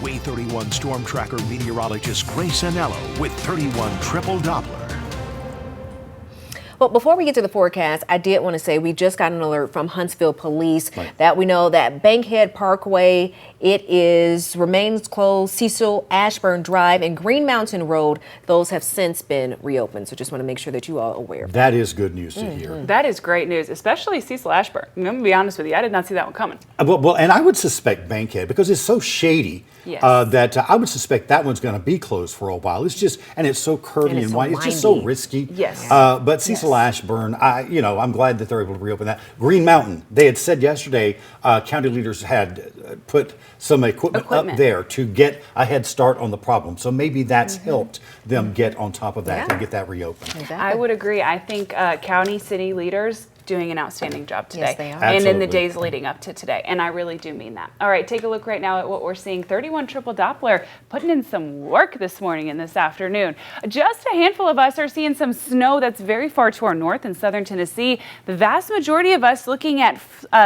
Wave 31 Storm Tracker meteorologist Grace Anello with 31 Triple Doppler. Well, before we get to the forecast, I did want to say we just got an alert from Huntsville Police that we know that Bankhead Parkway, remains closed. Cecil Ashburn Drive and Green Mountain Road, those have since been reopened. So just want to make sure that you all are aware of that. That is good news to hear. That is great news, especially Cecil Ashburn. I'm going to be honest with you, I did not see that one coming. Well, and I would suspect Bankhead, because it's so shady, that I would suspect that one's going to be closed for a while. It's just, and it's so curvy and wide. It's just so risky. Yes. But Cecil Ashburn, I'm glad that they're able to reopen that. Green Mountain, they had said yesterday, county leaders had put some equipment up there to get a head start on the problem. So maybe that's helped them get on top of that and get that reopened. Exactly. I would agree. I think county, city leaders doing an outstanding job today. Yes, they are. And in the days leading up to today. And I really do mean that. All right, take a look right now at what we're seeing. 31 Triple Doppler putting in some work this morning and this afternoon. Just a handful of us are seeing some snow that's very far to our north in southern Tennessee. The vast majority of us looking at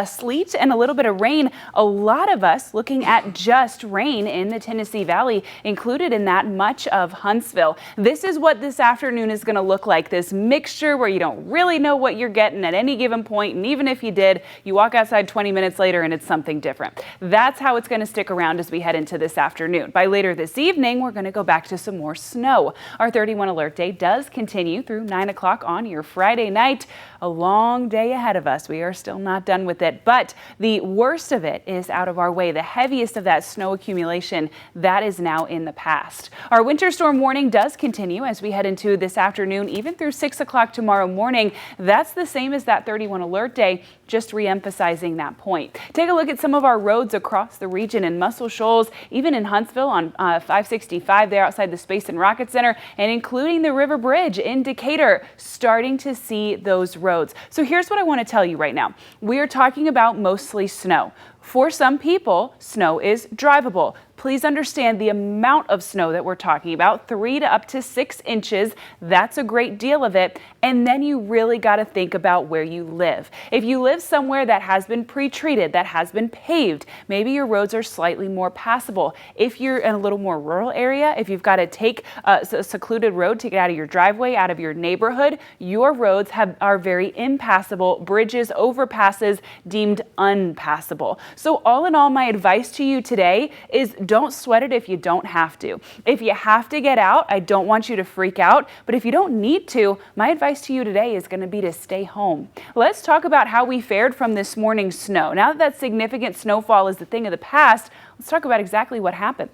sleet and a little bit of rain. A lot of us looking at just rain in the Tennessee Valley, included in that much of Huntsville. This is what this afternoon is going to look like. This mixture where you don't really know what you're getting at any given point, and even if you did, you walk outside 20 minutes later and it's something different. That's how it's going to stick around as we head into this afternoon. By later this evening, we're going to go back to some more snow. Our 31 alert day does continue through 9 o'clock on your Friday night. A long day ahead of us. We are still not done with it, but the worst of it is out of our way. The heaviest of that snow accumulation, that is now in the past. Our winter storm warning does continue as we head into this afternoon, even through 6 o'clock tomorrow morning. That's the same as that 31 alert day, just re-emphasizing that point. Take a look at some of our roads across the region in Muscle Shoals, even in Huntsville on 565 there outside the Space and Rocket Center, and including the River Bridge in Decatur, starting to see those roads. So here's what I want to tell you right now. We are talking about mostly snow. For some people, snow is drivable. Please understand the amount of snow that we're talking about, 3 to up to 6 inches. That's a great deal of it. And then you really got to think about where you live. If you live somewhere that has been pre-treated, that has been paved, maybe your roads are slightly more passable. If you're in a little more rural area, if you've got to take a secluded road to get out of your driveway, out of your neighborhood, your roads are very impassable. Bridges, overpasses deemed unpassable. So all in all, my advice to you today is don't sweat it if you don't have to. If you have to get out, I don't want you to freak out. But if you don't need to, my advice to you today is going to be to stay home. Let's talk about how we fared from this morning's snow. Now that significant snowfall is the thing of the past, let's talk about exactly what happened.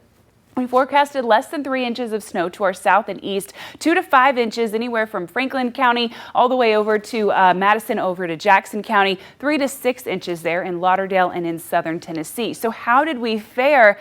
We forecasted less than 3 inches of snow to our south and east, 2 to 5 inches anywhere from Franklin County all the way over to Madison, over to Jackson County, 3 to 6 inches there in Lauderdale and in southern Tennessee. So how did we fare?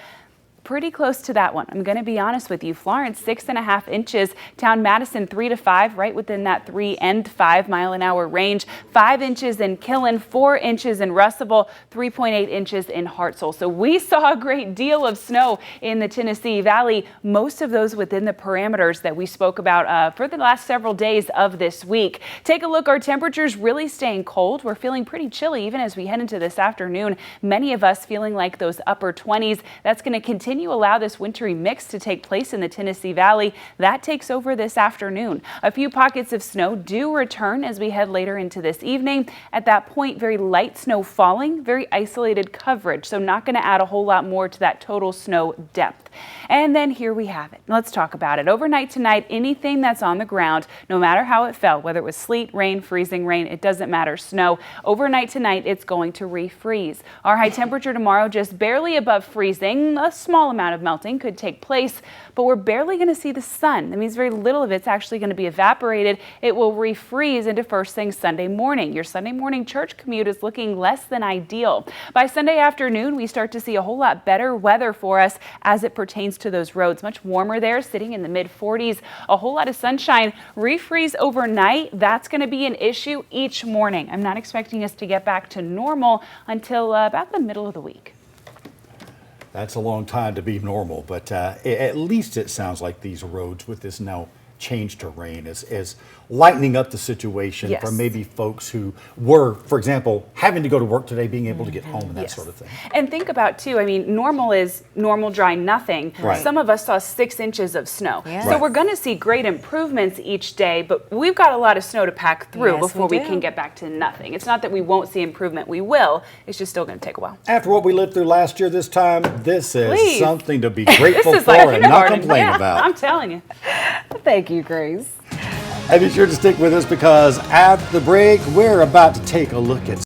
Pretty close to that one. I'm going to be honest with you. Florence, 6.5 inches. Town Madison, 3 to 5, right within that 3 and 5 mile an hour range. 5 inches in Killen, 4 inches in Russellville, 3.8 inches in Hartselle. So we saw a great deal of snow in the Tennessee Valley, most of those within the parameters that we spoke about for the last several days of this week. Take a look. Our temperatures really staying cold. We're feeling pretty chilly even as we head into this afternoon. Many of us feeling like those upper 20s. That's going to continue allow this wintry mix to take place in the Tennessee Valley. That takes over this afternoon. A few pockets of snow do return as we head later into this evening. At that point, very light snow falling, very isolated coverage, so not going to add a whole lot more to that total snow depth. And then here we have it. Let's talk about it. Overnight tonight, anything that's on the ground, no matter how it fell, whether it was sleet, rain, freezing rain, it doesn't matter, snow. Overnight tonight, it's going to refreeze. Our high temperature tomorrow just barely above freezing. A small amount of melting could take place, but we're barely going to see the sun. That means very little of it's actually going to be evaporated. It will refreeze into first thing Sunday morning. Your Sunday morning church commute is looking less than ideal. By Sunday afternoon, we start to see a whole lot better weather for us as it pertains to those roads. Much warmer there, sitting in the mid 40s. A whole lot of sunshine. Refreeze overnight, that's going to be an issue each morning. I'm not expecting us to get back to normal until about the middle of the week. That's a long time to be normal, but at least it sounds like these roads with this now change to rain is lightening up the situation Yes. for maybe folks who were, for example, having to go to work today, being able to get home and that Yes. sort of thing. And think about too, I mean, normal is normal, dry, nothing. Right. Some of us saw 6 inches of snow. Yeah. So Right. we're going to see great improvements each day, but we've got a lot of snow to pack through Yes, before we we do. can get back to nothing. It's not that we won't see improvement, we will. It's just still going to take a while. After what we lived through last year, this time, this is Please. something to be grateful This is for like and not kindergarten. complain Yeah, about. I'm telling you. Thank you, Grace. And be sure to stick with us because at the break, we're about to take a look at